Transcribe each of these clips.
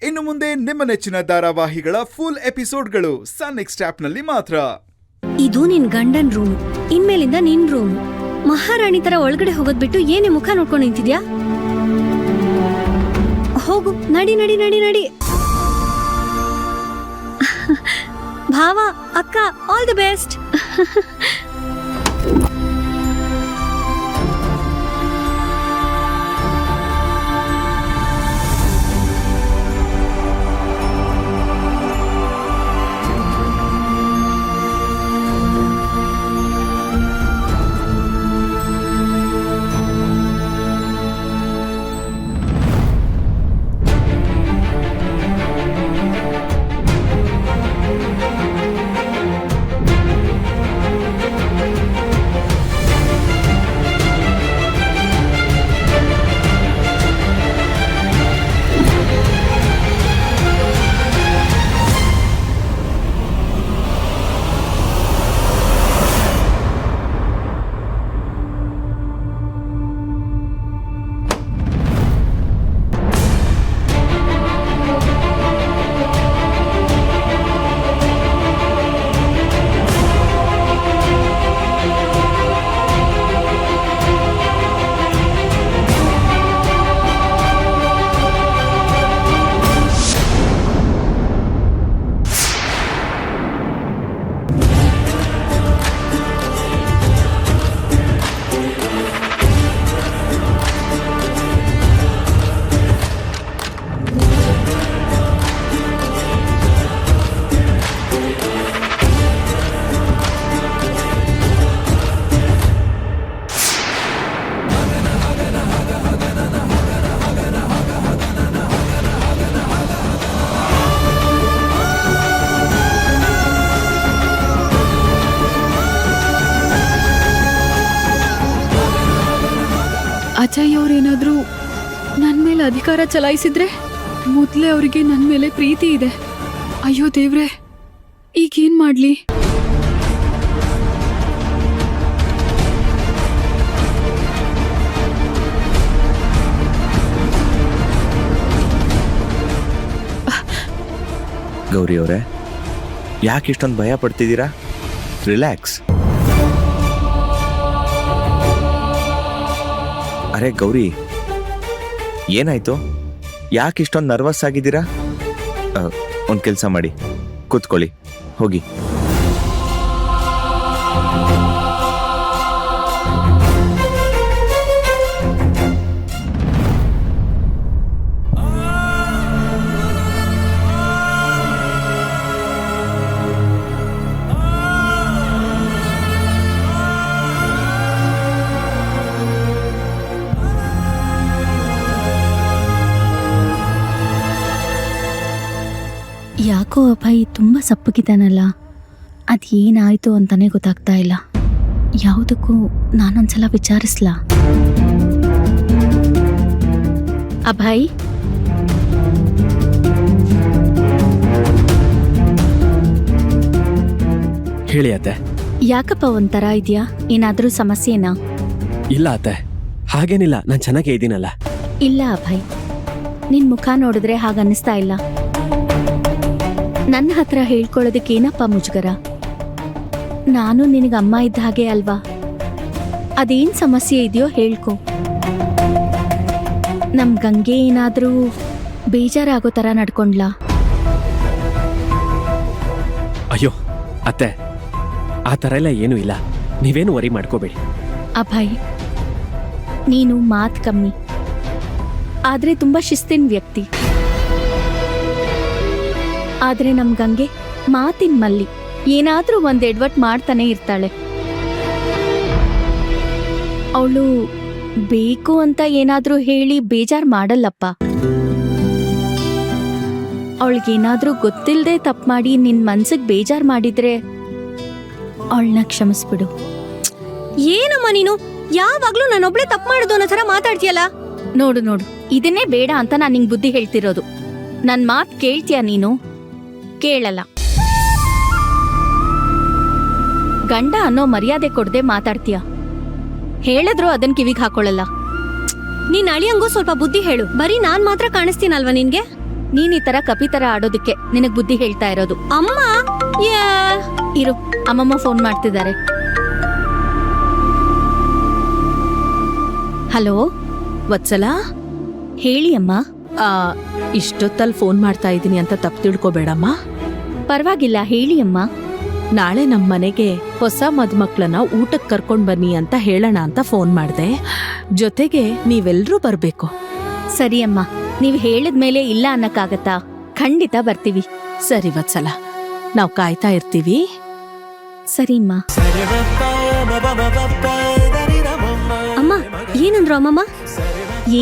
ಇನ್ನು ಮುಂದೆ ನಿಮ್ಮ ನೆಚ್ಚಿನ ಧಾರಾವಾಹಿಗಳ ಫುಲ್ ಎಪಿಸೋಡ್ಗಳು ಸನ್ ನೆಕ್ಸ್ಟ್ ಆಪ್ನಲ್ಲಿ ಮಾತ್ರ. ಇದು ನಿನ್ ಗಂಡನ್ ರೂಮ್, ಇನ್ಮೇಲಿಂದ ನಿನ್ ರೂಮ್. ಮಹಾರಾಣಿ ತರ ಒಳಗಡೆ ಹೋಗೋದ್ ಬಿಟ್ಟು ಏನೇ ಮುಖ ನೋಡ್ಕೊಂಡು ನಿಂತಿದ್ಯಾ? ಹೋಗು, ನಡಿ ನಡಿ ನಡಿ ನಡಿ. ಭಾವ, ಅಕ್ಕ, ಆಲ್ ದಿ ಬೆಸ್ಟ್. ಅಜಯ್ ಅವ್ರೇನಾದ್ರೂ ನನ್ನ ಮೇಲೆ ಅಧಿಕಾರ ಚಲಾಯಿಸಿದ್ರೆ ಮೊದಲೇ ಅವರಿಗೆ ನನ್ನ ಮೇಲೆ ಪ್ರೀತಿ ಇದೆ. ಅಯ್ಯೋ ದೇವ್ರೆ, ಈಗೇನ್ ಮಾಡ್ಲಿ? ಗೌರಿ ಅವರೇ, ಯಾಕೆ ಇಷ್ಟೊಂದು ಭಯ ಪಡ್ತಿದ್ದೀರಾ? ರಿಲ್ಯಾಕ್ಸ್. ಅರೆ ಗೌರಿ, ಏನಾಯ್ತು? ಯಾಕೆ ಇಷ್ಟೊಂದು ನರ್ವಸ್ ಆಗಿದ್ದೀರಾ? ಒಂದು ಕೆಲಸ ಮಾಡಿ, ಕೂತ್ಕೊಳ್ಳಿ, ಹೋಗಿ. ಯಾಕೋ ಅಭಯ್ ತುಂಬಾ ಸಪ್ಪಗಿದ್ದಾನಲ್ಲ, ಅದೇನಾಯ್ತು ಅಂತಾನೆ ಗೊತ್ತಾಗ್ತಾ ಇಲ್ಲ. ಯಾವುದಕ್ಕೂ ನಾನೊಂದ್ಸಲ ವಿಚಾರಿಸ್ಲಾ? ಅಭಯ್, ಹೇಳಿ ಅತ್ತೆ. ಯಾಕಪ್ಪ ಒಂಥರ ಇದೆಯಾ? ಏನಾದ್ರೂ ಸಮಸ್ಯೆನಾ? ಇಲ್ಲ ಅತ್ತೆ, ಹಾಗೇನಿಲ್ಲ, ನಾನು ಚೆನ್ನಾಗೇ ಇದ್ದೀನಲ್ಲ. ಇಲ್ಲ ಅಭಯ್, ನಿನ್ ಮುಖ ನೋಡಿದ್ರೆ ಹಾಗನ್ನಿಸ್ತಾ ಇಲ್ಲ. ನನ್ನ ಹತ್ರ ಹೇಳ್ಕೊಳ್ಳೋದಕ್ಕೆ ಏನಪ್ಪ ಮುಜುಗರ? ನಾನು ನಿನಗೆ ಅಮ್ಮ ಇದ್ದ ಹಾಗೆ ಅಲ್ವಾ? ಅದೇನ್ ಸಮಸ್ಯೆ ಇದೆಯೋ ಹೇಳ್ಕೊ. ನಮ್ ಗಂಗೆ ಏನಾದ್ರೂ ಬೇಜಾರಾಗೋ ಥರ ನಡ್ಕೊಂಡ್ಲಾ? ಅಯ್ಯೋ ಅತ್ತೆ, ಆ ಥರ ಎಲ್ಲ ಏನೂ ಇಲ್ಲ, ನೀವೇನು ವರಿ ಮಾಡ್ಕೋಬೇಡಿ. ಅಭಯ್, ನೀನು ಮಾತ್ ಕಮ್ಮಿ, ಆದ್ರೆ ತುಂಬಾ ಶಿಸ್ತಿನ ವ್ಯಕ್ತಿ. ಆದ್ರೆ ನಮ್ ಗಂಗೆ ಮಾತಿನ ಮಲ್ಲಿ, ಏನಾದ್ರೂ ಒಂದ್ ಎಡ್ವಟ್ ಮಾಡ್ತಾನೆ ಇರ್ತಾಳೆ. ಅವಳು ಬೇಕು ಅಂತ ಏನಾದ್ರೂ ಹೇಳಿ ಬೇಜಾರ್ ಮಾಡಲ್ಲಪ್ಪ. ಅವಳಿಗೇನಾದ್ರೂ ಗೊತ್ತಿಲ್ಲದೆ ತಪ್ಪು ಮಾಡಿ ನಿನ್ ಮನ್ಸಿಗೆ ಬೇಜಾರ್ ಮಾಡಿದ್ರೆ ಅವಳನ್ನ ಕ್ಷಮಿಸ್ಬಿಡು. ಏನಮ್ಮ ನೀನು ಯಾವಾಗ್ಲೂ ನಾನೊಬ್ಳೆ ತಪ್ಪು ಮಾಡೋದು ಅನ್ನೋ ಥರ ಮಾತಾಡ್ತೀಯಲ್ಲ? ನೋಡು ನೋಡು, ಇದನ್ನೇ ಬೇಡ ಅಂತ ನಾನು ನಿಂಗೆ ಬುದ್ಧಿ ಹೇಳ್ತಿರೋದು. ನನ್ ಮಾತ್ ಕೇಳ್ತೀಯ ನೀನು? ಕೇಳಲ್ಲ. ಗಂಡ ಅನ್ನೋ ಮರ್ಯಾದೆ ಕೊಡದೆ ಮಾತಾಡ್ತೀಯ. ಹೇಳಿದ್ರು ಅದನ್ ಕಿವಿಗೆ ಹಾಕೊಳ್ಳಲ್ಲ. ನೀನ್ ಅಳಿಯಂಗೂ ಸ್ವಲ್ಪ ಬುದ್ಧಿ ಹೇಳು. ಬರೀ ನಾನ್ ಮಾತ್ರ ಕಾಣಿಸ್ತೀನಲ್ವಾ ನಿನ್ಗೆ? ನೀನ್ ಈ ತರ ಕಪಿ ತರ ಆಡೋದಕ್ಕೆ ನಿನಗ್ ಬುದ್ಧಿ ಹೇಳ್ತಾ ಇರೋದು. ಅಮ್ಮ ಇರು, ಅಮ್ಮಮ್ಮ ಫೋನ್ ಮಾಡ್ತಿದ್ದಾರೆ. ಹಲೋ ವತ್ಸಲ, ಹೇಳಿ ಅಮ್ಮ. ಇಷ್ಟೊತ್ತಲ್ಲಿ ಫೋನ್ ಮಾಡ್ತಾ ಇದ್ದೀನಿ ಅಂತ ತಪ್ಪು ತಿಳ್ಕೊಬೇಡಮ್ಮ. ಪರವಾಗಿಲ್ಲ, ಹೇಳಿ ಅಮ್ಮ. ನಾಳೆ ನಮ್ಮ ಮನೆಗೆ ಹೊಸ ಮದುಮಕ್ಳನ್ನ ಊಟಕ್ಕೆ ಕರ್ಕೊಂಡ್ ಬನ್ನಿ ಅಂತ ಹೇಳೋಣ ಅಂತ ಫೋನ್ ಮಾಡ್ದೆ. ಜೊತೆಗೆ ನೀವೆಲ್ರೂ ಬರ್ಬೇಕು. ಸರಿ ಅಮ್ಮ, ನೀವ್ ಹೇಳಿದ್ಮೇಲೆ ಇಲ್ಲ ಅನ್ನಕ್ಕಾಗತ್ತಾ? ಖಂಡಿತ ಬರ್ತೀವಿ. ಸರಿ ವತ್ಸಲ, ನಾವು ಕಾಯ್ತಾ ಇರ್ತೀವಿ. ಸರಿ ಅಮ್ಮ. ಅಮ್ಮ ಏನಂದ್ರು ಅಮ್ಮಮ್ಮ?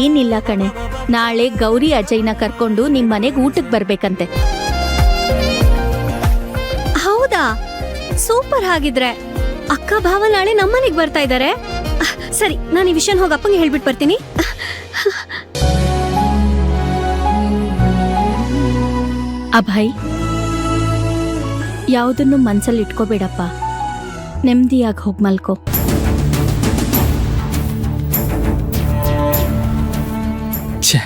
ಏನಿಲ್ಲ ಕಣೆ, ನಾಳೆ ಗೌರಿ ಅಜಯ್ನ ಕರ್ಕೊಂಡು ನಿಮ್ ಮನೆಗ್ ಊಟಕ್ ಬರ್ಬೇಕಂತೆ. ಹೌದಾ, ಸೂಪರ್. ಹಾಗಿದ್ರೆ ಅಕ್ಕ ಭಾವ ನಾಳೆ ನಮ್ಮನೆಗ್ ಬರ್ತಾ ಇದ್ದಾರೆ. ಸರಿ, ನಾನು ಈ ವಿಷಯ ಹೋಗಿ ಅಪ್ಪಂಗೆ ಹೇಳ್ಬಿಟ್ಟು ಬರ್ತೀನಿ. ಅಭಯ್, ಯಾವುದನ್ನು ಮನ್ಸಲ್ಲಿ ಇಟ್ಕೋಬೇಡಪ್ಪ, ನೆಮ್ಮದಿಯಾಗಿ ಹೋಗಿ ಮಲ್ಕೋ. ಛೇ,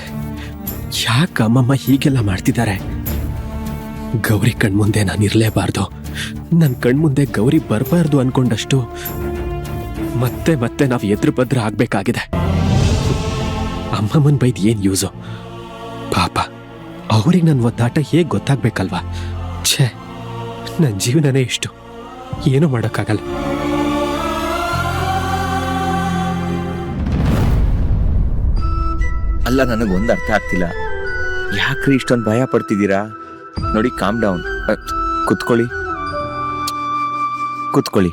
ಯಾಕೆ ಅಮ್ಮಮ್ಮ ಹೀಗೆಲ್ಲ ಮಾಡ್ತಿದ್ದಾರೆ? ಗೌರಿ ಕಣ್ಮುಂದೆ ನಾನು ಇರಲೇಬಾರ್ದು, ನನ್ನ ಕಣ್ಮುಂದೆ ಗೌರಿ ಬರಬಾರ್ದು ಅನ್ಕೊಂಡಷ್ಟು ಮತ್ತೆ ಮತ್ತೆ ನಾವು ಎದುರು ಭದ್ರ ಆಗ್ಬೇಕಾಗಿದೆ. ಅಮ್ಮಮ್ಮನ ಬೈದ್ ಏನ್ ಯೂಸು? ಪಾಪ ಅವ್ರಿಗೆ ನನ್ನ ಒದ್ದಾಟ ಹೇಗೆ ಗೊತ್ತಾಗ್ಬೇಕಲ್ವಾ? ಛೇ, ನನ್ನ ಜೀವನನೇ ಇಷ್ಟು, ಏನೂ ಮಾಡೋಕ್ಕಾಗಲ್ಲ. ಅಲ್ಲ, ನನಗೊಂದು ಅರ್ಥ ಆಗ್ತಿಲ್ಲ. ಯಾಕ್ರಿ ಇಷ್ಟೊಂದು ಭಯ ಪಡ್ತಿದ್ದೀರಾ? ನೋಡಿ, ಕಾಮ್ ಡೌನ್. ಕುತ್ಕೊಳ್ಳಿ ಕುತ್ಕೊಳ್ಳಿ.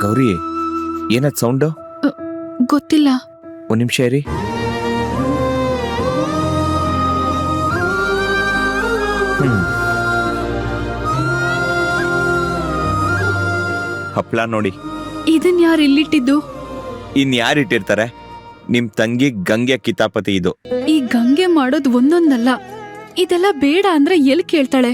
ಗೌರಿ, ಏನದ್ ಸೌಂಡು? ಗೊತ್ತಿಲ್ಲ. ಒಂದ್ ನಿಮಿಷ ಇರಿ. ಹಪ್ಳ ನೋಡಿ. ಇದನ್ ಯಾರು ಇಲ್ಲಿಟ್ಟಿದ್ದು? ಇನ್ಯಾರು ಇಟ್ಟಿರ್ತಾರೆ? ನಿಮ್ ತಂಗಿ ಗಂಗೆ ಕಿತಾಪತಿ ಇದು. ಈ ಗಂಗೆ ಮಾಡೋದು ಒಂದೊಂದಲ್ಲ, ಇದೆಲ್ಲ ಬೇಡ ಅಂದ್ರೆ ಎಲ್ಲಿ ಕೇಳ್ತಾಳೆ?